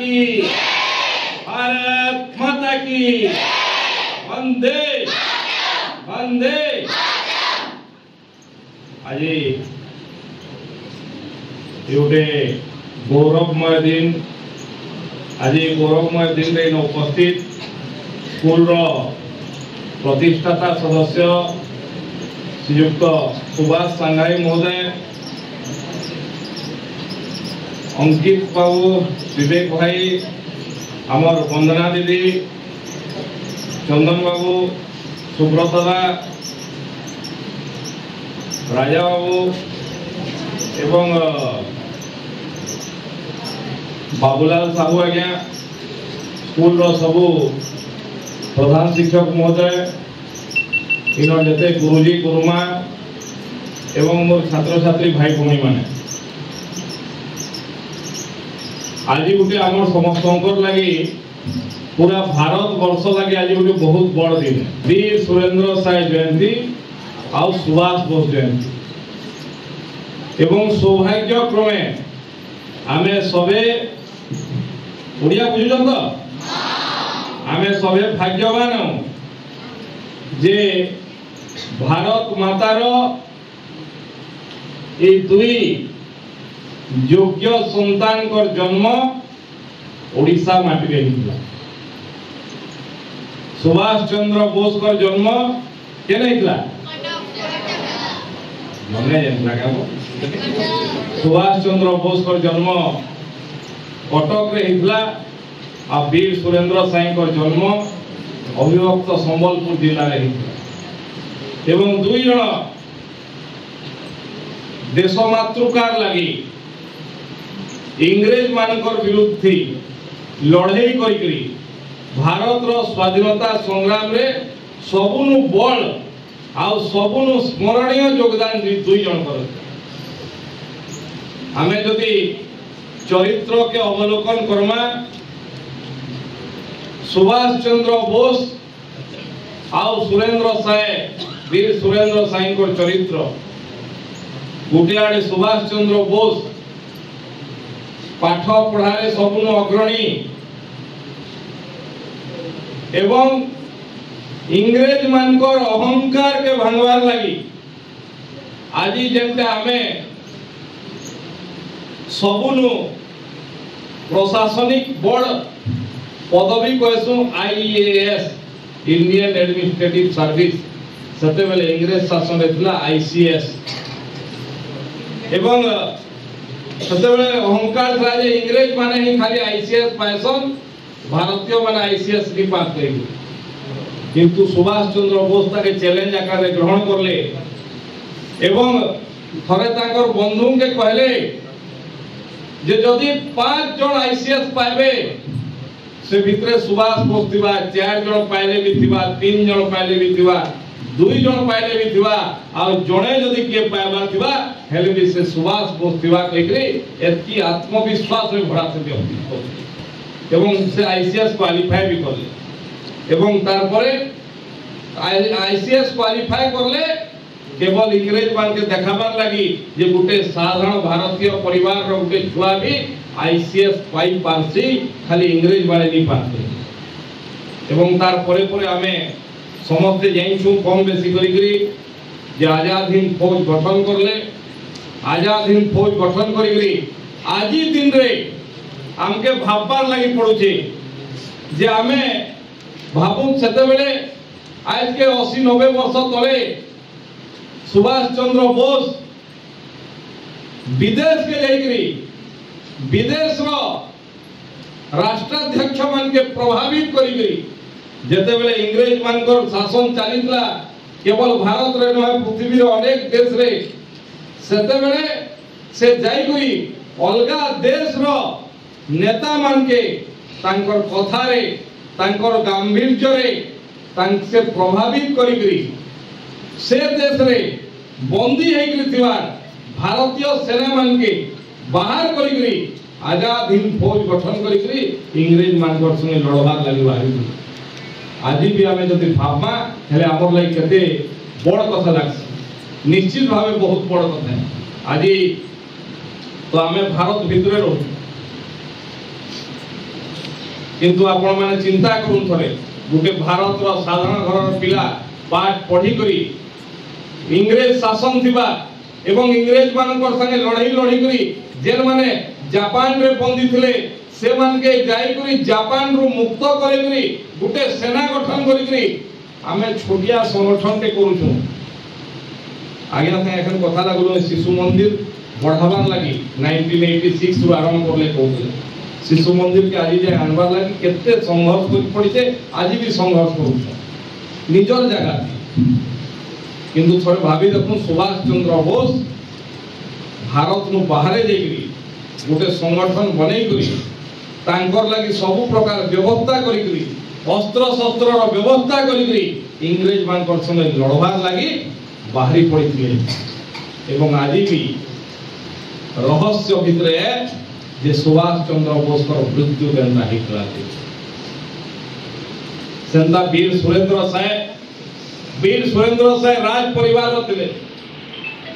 की, भारत माता की, वंदे वंदे। आज गोटे गौरवमय दिन, आज गौरवमय दिन रे उपस्थित स्कूल प्रतिष्ठाता सदस्य श्रीयुक्त सुभाष सांघाई महोदय, अंकित बाबू, विवेक भाई, आमर वंदना दीदी, चंदन बाबू, सुब्रतदा, राजा बाबू एवं बाबूलाल साहू आज्ञा, स्कूल सबू प्रधान शिक्षक महोदय, इन जते गुरुजी गुरुमा एवं मोर छात्र छात्री भाई भूमि माने, आज गोटे आम समस्त लगी पूरा भारत वर्ष लगी आज गोटे बहुत बड़ दिन, वीर सुरेंद्र साय जयंती आउ सुभाष बोस जयंती। एवं सौभाग्य क्रमे आमे सबे ओडिया बुझुछन तो आमे सबे भाग्यवान जे भारत मातार ए दुई योग्य संतान कर जन्म ओडिशा माटी रे हिला। सुभाष चंद्र बोस कर जन्म केने हिला मने जनला का सुभाष चंद्र बोस कर जन्म कटक रे हिला आ वीर सुरेंद्र साई कर जन्म अविभक्त संबलपुर जिला रे हिला। एवं दुई जण देश मातृकार लगी इंग्रेज मानकर विरुद्ध लड़ाई करी भारत रो स्वाधीनता संग्राम रे सबुनु बल आउ सबुनु स्मरणीय योगदान दुई जन कर। आमे जदि चरित्र के अवलोकन करमा सुभाष चंद्र बोस आउ सुरेंद्र साय वीर सुरेंद्र साई को चरित्र गोटे आड़े सुभाष चंद्र बोस पाठ पढ़ारे सबुनु अग्रणी एवं इंग्रेज मानकर अहंकार के भांगवार लगी आज जेंते आमे सबुनु प्रशासनिक बड़ पदवी कहसु आईएएस इंडियन एडमिनिस्ट्रेटिव सर्विस सते बेले इंग्रेज शासन हेतला आईसीएस एवं सते बेले अहंकार था जे इंग्रेज माने ही खाली आईसीएस पाइसन भारतीय माने आईसीएस की बात करेगी किंतु सुभाष चंद्र बोस ताके चैलेंज आकार रे ग्रहण करले एवं थरे ताकर बंधु के कहले जे जदि 5 जन आईसीएस पाइबे से भितरे सुभाष बोस थिबा 4 जन पाइले भी थिबा 3 जन पाइले भी थिबा 2 जन पाइले भी थिबा आ जणे जदि के पाइबा थिबा हेले भी से सुभाष बोस थिबा कहकरे एतकी आत्मविश्वास में भरा से व्यक्ति एवं से आईसीएस क्वालिफाई भी करले एवं तार परे आईसीएस क्वालिफाई करले केवल इंग्रेज मान के देखाबार लगी जे गुटे साधारण भारतीय परिवार रो गुटे छुआ भी आईसीएस पाई पारसी खाली इंग्रेज वाले नहीं पाते एवं तार परे परे हमें समस्त जाइछु कम बेसी करी जे आजाद हिंद फौज गठन करले आजाद हिंद फौज गठन करी आज दिन रे हमके भाबबार लगी पड़ुचे जे हमें भाबु सेते बेले आज के 80-90 वर्ष तले सुभाष चंद्र बोस विदेश के जाइकरी विदेश रो राष्ट्राध्यक्ष मान के प्रभावित करी जेते बेले इंग्रेज मानकर शासन चलीतला केवल भारत रे न पृथ्वी रो अनेक देश रे सेते बेले से जाइकरी अलगा देश रो नेता मान के तांकर कथा रे तांकर गांभीर्य रे तांक से प्रभावित करी से देश रे बंदी हेकरी थिवार भारतीय सेना मान के बाहर करी आजाद हिंद फौज गठन करी इंग्रेज मानकर संगे लड़बार लगी बाहरी आज भी आमे जदि भाबमा हेले हमर लागि केते बड़ कथा लागस निश्चित भावे बहुत बड़ कथा है। आज तो आमे भारत भितरे रहू किंतु आपण माने चिंता करून थरे गुटे भारत रो साधारण घर पिला पाठ पढ़ी करी इंग्रेज शासन थिबा एवं इंग्रेज मानकर संगे लड़ाई लड़ी करी जेन माने जापान रे बंदी थिले से मान के जाई करी जापान रो मुक्त करे करी गुटे सेना गठन करी करी आमे छोटिया संगठन के करू छु आगे ना एखन कथा लागलो शिशु मंदिर बढ़ावार लगी 1986 रु आरंभ करले कहले शिशु मंदिर के आज जाय आनबार लगी केते संघर्ष कर पड़िते आज भी संघर्ष करू छु निजर जगह किंतु थोड़े भाभी देखो सुभाष चंद्र बोस भारत नु बाहर जाइकरी गोटे संगठन बनै करी तांकर लगी सब प्रकार व्यवस्था करी करी अस्त्र शस्त्र रो व्यवस्था करी करी इंग्रेज मानकर संगे लड़बार लगी बाहरी पड़िथिले एवं आज भी रहस्य भितरे जे सुभाष चंद्र बोस को मृत्यु देना हितला सेंदा वीर सुरेंद्र साय राज परिवार थिले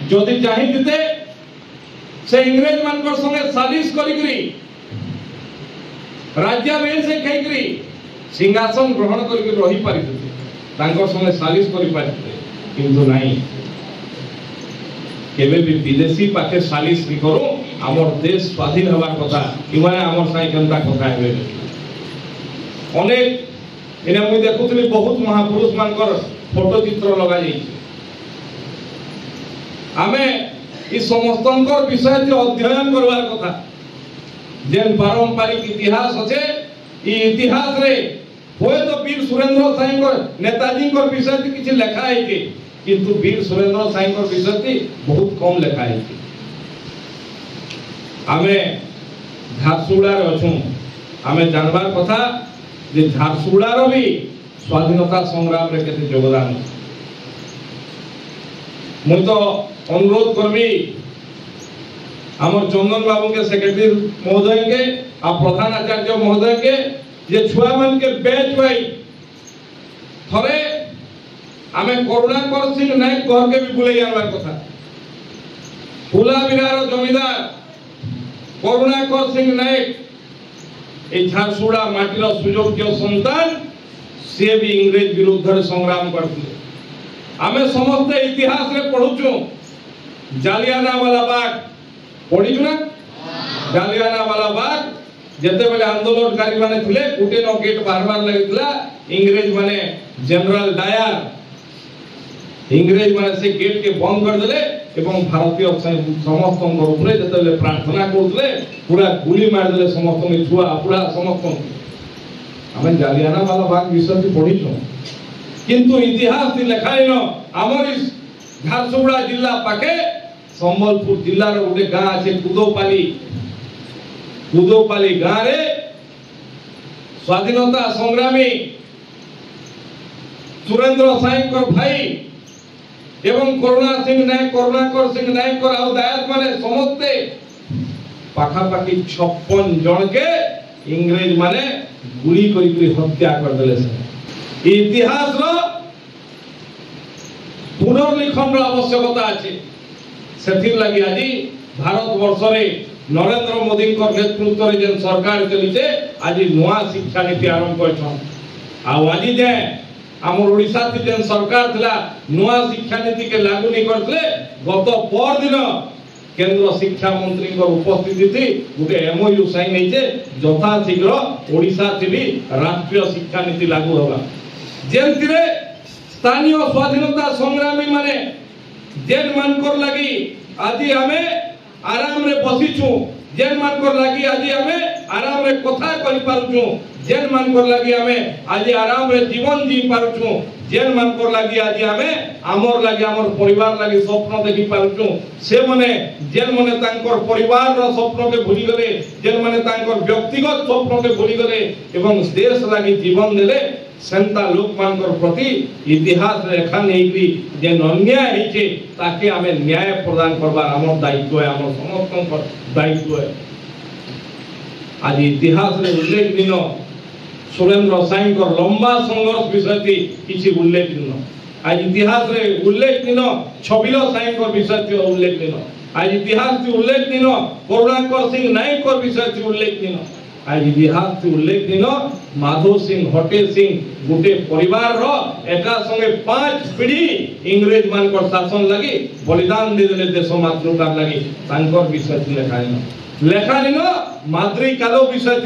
जदि चाहिते से इंग्रेज मानकर संगे सालिश करी राज्याभिषेक से खेकरी सिंहासन ग्रहण करके रही पारिते तांकर संगे सालिश करि पारिते किंतु नहीं केबे भी विदेशी पाके सालिश नि करू हमर देश स्वाधीन हवा कथा इमाने हमर साई केनता कथा हेबे अनेक एने मुई देखुतली बहुत महापुरुष मानकर फोटो चित्र लगा जाई आमे ई समस्तंकर विषय अध्ययन करवार कथा जेन पारंपरिक इतिहास अच्छे ई इतिहास रे होय तो वीर सुरेंद्र साई नेताजी विषय किसी लेखा है के किंतु वीर सुरेंद्र साई विषय बहुत कम लेखा है आमे झारसुगुड़ा रे अछू आमे जानबार कथा जे झारसुगुड़ा रो भी स्वाधीनता संग्राम रे केते योगदान मुई तो अनुरोध करबी हमर चंदन बाबू के सेक्रेटरी महोदय के आ प्रधान आचार्य महोदय के जे छुआ मन के बैच भाई थरे आमे करुणाकर सिंह नायक घर के भी बुले आनबार कथा फुला बिरार जमीदार करुणाकर सिंह नायक ए झारसुगुड़ा माटीर सुयोग्य संतान से भी इंग्रेज विरुद्ध संग्राम करथिले आमे समस्त इतिहास रे पढुछु जालियानवाला बाग पढिछु ना जालियानवाला बाग जेते बेले आंदोलनकारी माने थिले गुटे न गेट बारबार लागितला इंग्रेज माने जनरल डायर इंग्रेज माने से गेट के बंद कर देले एवं भारतीय समस्त ऊपर जेते प्रार्थना करथले पूरा गुली मार देले समस्त छुआ पूरा समस्त आमे जालियानवाला बाग विषय पढिछु किंतु इतिहास नि लेखाइन हमर झारसुगुड़ा जिला पाके संबलपुर जिला रो गोटे गां আছে कुदोपाली गां रे स्वाधीनता संग्रामी सुरेंद्र साई को भाई एवं करुणाकर सिंह नायक को आउ दायक माने समस्ते पाखा पाखी 56 जन के इंग्रेज माने गुली करी हत्या कर देले से इतिहास रो पुनर्लिखन रो आवश्यकता अछि सेथिर लागि आज भारत वर्ष रे नरेंद्र मोदी को नेतृत्व रे जेन सरकार चलिते आज नवा शिक्षा नीति आरंभ करछन आ आज जे हमर ओडिसा के जेन सरकार थिला नवा शिक्षा नीति के लागू नहीं करथले गत पर दिन केंद्र शिक्षा मंत्री को उपस्थिति थी गोटे एमओयू साइन होइछे यथा शीघ्र ओडिसा थी भी राष्ट्रीय शिक्षा नीति लागू होगा जेंतिरे स्थानीय स्वाधीनता संग्रामी माने जेन मानकर लगी आज आमे आराम रे बसिछु जेन मानकर लगी आज आमे आराम रे कथा करि पारुछु जेन मानकर लगी आमे आज आराम रे जीवन जी पारुछु जेन मानकर लगी आज आमे हमर लगी हमर परिवार लगी स्वप्न देखि पारुछु से माने जेन माने तांकर परिवार रो स्वप्न के भूली गले जेन माने तांकर व्यक्तिगत स्वप्न के भूली गले एवं देश लगी जीवन देले सेंता लोक मानकर प्रति इतिहास रेखा नेकरी जे अन्याय हिचे ताके हमें न्याय प्रदान करबा हमर दायित्व है हमर समस्त दायित्व है आज इतिहास रे उल्लेख दिन सुरेंद्र साई को लंबा संघर्ष विषय थी किछि उल्लेख दिन आज इतिहास रे उल्लेख दिन छबिल साई को विषय थी उल्लेख दिन आज इतिहास थी उल्लेख दिन करुणाकर सिंह नायक को विषय थी उल्लेख दिन आज इतिहास उल्लेखनीय माधो सिंह हटे सिंह गोटे परिवार रो एका संगे 5 पीढ़ी इंग्रेज मान को शासन लगी बलिदान दे देले देश मातृकार लगी तांकर विषय लेखानिनो माद्री कालो विषय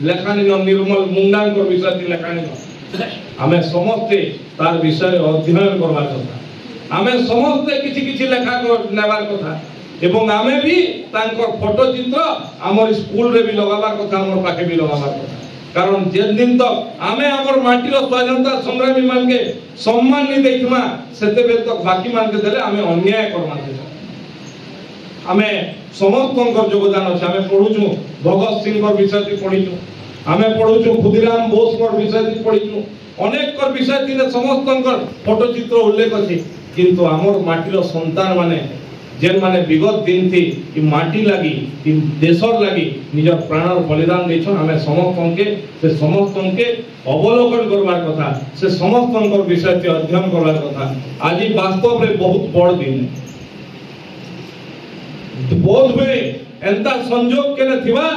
लेखानिनो निर्मल मुंडांकर विषय लेखानिनो आमे समस्ते तार विषय अध्ययन करबार कथा आमे समस्ते किछि किछि लेखा नेबार कथा एवं आमे भी तांकर फोटो चित्र हमर स्कूल रे भी लगाबार कथा हमर पाखे भी लगाबार कथा कारण जे दिन तक आमे हमर माटी रो स्वाधीनता संग्रामी मान के सम्मान नि दैथमा सेते बेल तक बाकी मान के देले आमे अन्याय करमा आमे समस्तंकर योगदान अछि आमे पढुछु भगत सिंह कर विषय पढिछु आमे पढुछु खुदीराम बोस कर विषय पढिछु अनेक कर विषय दिने समस्तंकर फोटो चित्र उल्लेख अछि किंतु हमर माटी रो संतान माने जेन माने विगत दिन थी इ माटी लगी इ देशर लगी निजर प्राणर बलिदान दैछन हमें समस्तन के अवलोकन करबार कथा से समस्तन विषय के अध्ययन करबार कथा आज वास्तव रे बहुत बड़ दिन बोध में एंता संयोग केने थिबा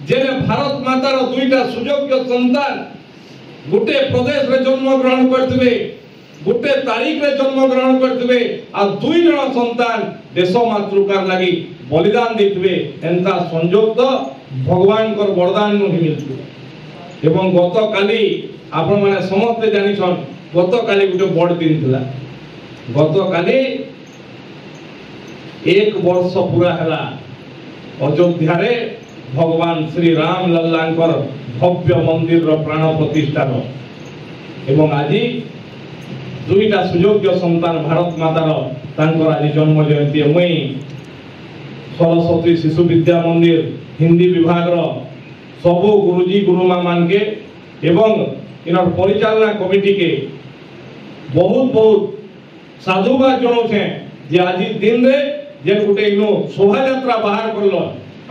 जेने भारत मातार दुईटा सुयोग्य संतान गोटे प्रदेश रे जन्म ग्रहण करथिबे गोटे तारीख रे जन्म ग्रहण करथिबे आ दुई जण संतान देश मातृकार लागि बलिदान देथिबे एंता संयोग तो भगवान कर वरदान नु मिलथि एवं गत काली आपण माने समस्त जानि छन गत काली गोटे बड़ दिन थिला गत काली 1 वर्ष पूरा हला अयोध्या रे भगवान श्री राम लल्लांकर भव्य मंदिर रो प्राण प्रतिष्ठा रो एवं आजि दुईटा सुयोग्य संतान भारत मातार तांकर आज जन्म जयंती मुई सरस्वती शिशु विद्या मंदिर हिंदी विभाग रो सबो गुरुजी गुरुमा मान के एवं इनर परिचालना कमिटी के बहुत बहुत साधुवाद जणाउछे जे आज दिन रे जे गुटे इनो शोभा यात्रा बाहर करलो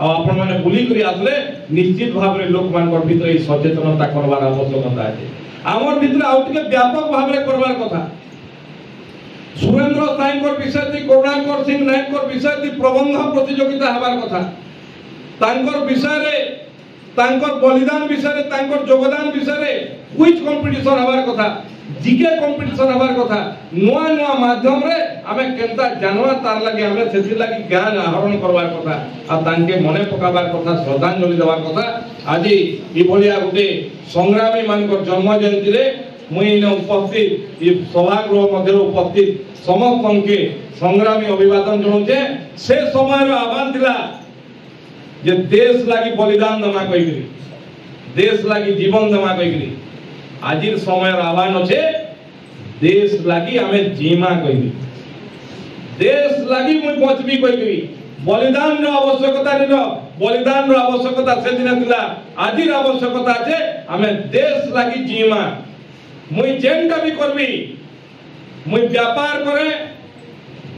आ आपण माने बुली करी आसले निश्चित भाव रे लोक मान कर भीतर सचेतनता करबार आवश्यकता है आमर भीतर आउटके व्यापक भाव रे करबार कथा सुरेंद्र साईंकर विषय थी करुणाकर सिंह नायकर विषय थी प्रबंध प्रतियोगिता हबार कथा तांकर विषय रे तांकर बलिदान विषय रे तांकर योगदान विषय रे क्विज कंपटीशन हबार कथा जीके कंपटीशन हबार कथा नवा नवा माध्यम रे हमें केनता जानवा तार लागि हमें सेति लागि ज्ञान आहरण करबार कथा आ तांके मने पकाबार कथा श्रद्धांजलि देबार कथा आज इ भलिया गुटे संग्रामी मानकर जन्म जयंती रे मुई न उपस्थित इ सभागृह मध्य उपस्थित समस्त के संग्रामी अभिवादन जणाउछे से समय रो आह्वान दिला जे देश लागि बलिदान दमा कहिकरी देश लागि जीवन दमा कहिकरी आजिर समय रो आह्वान अछि देश लागि हमें जीमा कहिकरी देश लागि मुई बचबी कहिकरी बलिदान रो आवश्यकता निनो बलिदान रो आवश्यकता से दिन दिला आजिर आवश्यकता अछि हमें देश लागि जीमा मुई जेनटा भी करबी मुई व्यापार करे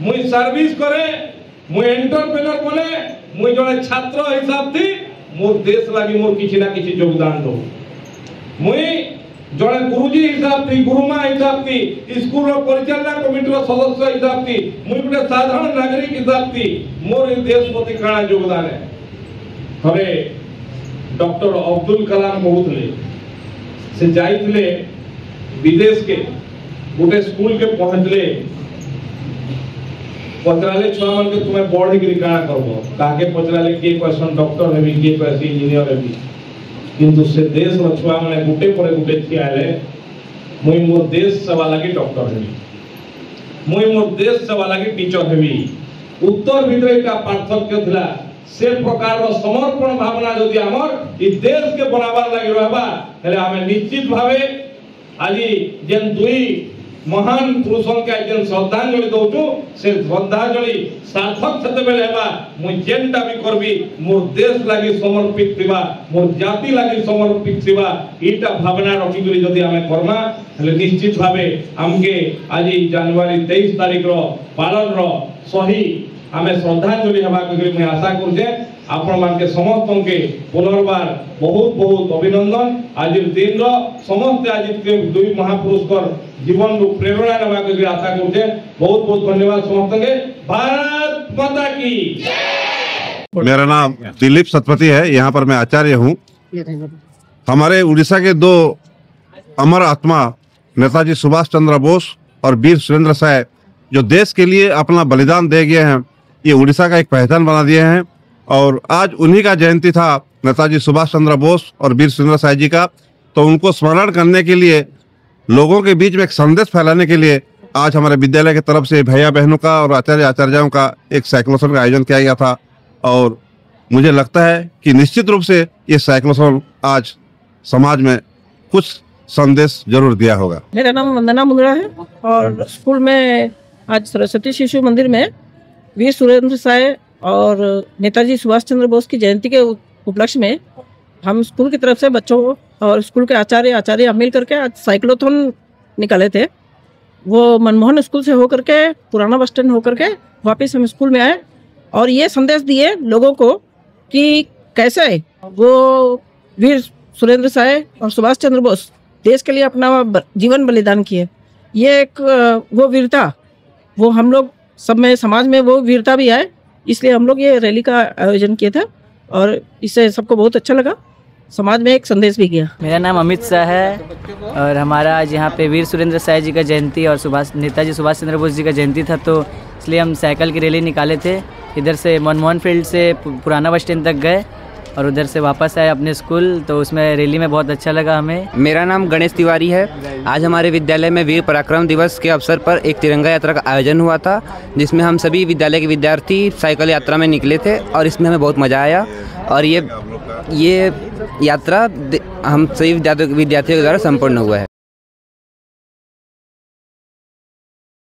मुई सर्विस करे मुई एंटरप्रेन्योर बने मुई जने छात्र हिसाब थी मोर देश लागि मोर किछि ना किछि योगदान दो मुई जने गुरुजी हिसाब थी गुरुमा हिसाब थी स्कूल रो परिचालना कमिटी रो सदस्य हिसाब थी मुई गुटे साधारण नागरिक हिसाब थी मोर देश प्रति काना योगदान है थरे डॉक्टर अब्दुल कलाम कहउतले से जाइतले विदेश के गोटे स्कूल के पहुंचले पचराले छुआ मन के तुम्हें बड़ डिग्री काना करबो काके पचराले के क्वेश्चन डॉक्टर हेबी के क्वेश्चन इंजीनियर हेबी किंतु से देश रो छुआ माने गुटे परे गुटे थियाले मुई मोर देश सेवा लागि डॉक्टर हेबी मुई मोर देश सेवा लागि टीचर हेबी उत्तर भीतर का पार्थक्य थिला से प्रकार रो समर्पण भावना जदि हमर इ देश के बनाबार लागि रहबा हेले हमें निश्चित भावे आली जेन दुई महान पुरुषों के जेन श्रद्धांजलि दउछु से श्रद्धांजलि सार्थक छते बेले हेबा मु जेनटा भी करबी मोर देश लागि समर्पित थिबा मोर जाति लागि समर्पित थिबा इटा भावना रखि करी जदि हमें करमा हले निश्चित भावे हमके आज जनवरी 23 तारिख रो पालन रो सही हमें श्रद्धांजलि हेबा करी मैं आशा करजे आपण मान के समस्त के पुनर्बार बहुत बहुत अभिनंदन आज दिन रो समस्त आज के दुई महापुरुष कर जीवन रो प्रेरणा नेबा के आशा करते बहुत बहुत धन्यवाद समस्त के भारत माता की जय। मेरा नाम दिलीप सतपथी है। यहाँ पर मैं आचार्य हूँ। हमारे उड़ीसा के दो अमर आत्मा नेताजी सुभाष चंद्र बोस और वीर सुरेंद्र साय जो देश के लिए अपना बलिदान दे गए हैं, ये उड़ीसा का एक पहचान बना दिए हैं। और आज उन्हीं का जयंती था, नेताजी सुभाष चंद्र बोस और वीर सुरेंद्र साय जी का। तो उनको स्मरण करने के लिए, लोगों के बीच में एक संदेश फैलाने के लिए आज हमारे विद्यालय की तरफ से भैया बहनों का और आचार्य आचार्यों का एक साइक्लोथॉन का आयोजन किया गया था। और मुझे लगता है कि निश्चित रूप से ये साइक्लोथॉन आज समाज में कुछ संदेश जरूर दिया होगा। मेरा नाम वंदना मुंद्रा है और स्कूल में आज सरस्वती शिशु मंदिर में वीर सुरेंद्र साय और नेताजी सुभाष चंद्र बोस की जयंती के उपलक्ष्य में हम स्कूल की तरफ से बच्चों और स्कूल के आचार्य मिल करके आज साइक्लोथॉन निकाले थे। वो मनमोहन स्कूल से होकर के पुराना बस स्टैंड होकर के वापस हम स्कूल में आए और ये संदेश दिए लोगों को कि कैसे वो वीर सुरेंद्र साय और सुभाष चंद्र बोस देश के लिए अपना जीवन बलिदान किए। ये एक वो वीरता, वो हम लोग सब में समाज में वो वीरता भी आए, इसलिए हम लोग ये रैली का आयोजन किया था और इससे सबको बहुत अच्छा लगा। समाज में एक संदेश भी गया। मेरा नाम अमित शाह है और हमारा आज यहाँ पे वीर सुरेंद्र साय जी का जयंती और नेताजी सुभाष चंद्र बोस जी का जयंती था, तो इसलिए हम साइकिल की रैली निकाले थे। इधर से मनमोहन फील्ड से पुराना बस स्टैंड तक गए और उधर से वापस आए अपने स्कूल। तो उसमें रैली में बहुत अच्छा लगा हमें। मेरा नाम गणेश तिवारी है। आज हमारे विद्यालय में वीर पराक्रम दिवस के अवसर पर एक तिरंगा यात्रा का आयोजन हुआ था, जिसमें हम सभी विद्यालय के विद्यार्थी साइकिल यात्रा में निकले थे और इसमें हमें बहुत मज़ा आया। और ये यात्रा हम सभी विद्यार्थियों के द्वारा संपन्न हुआ है।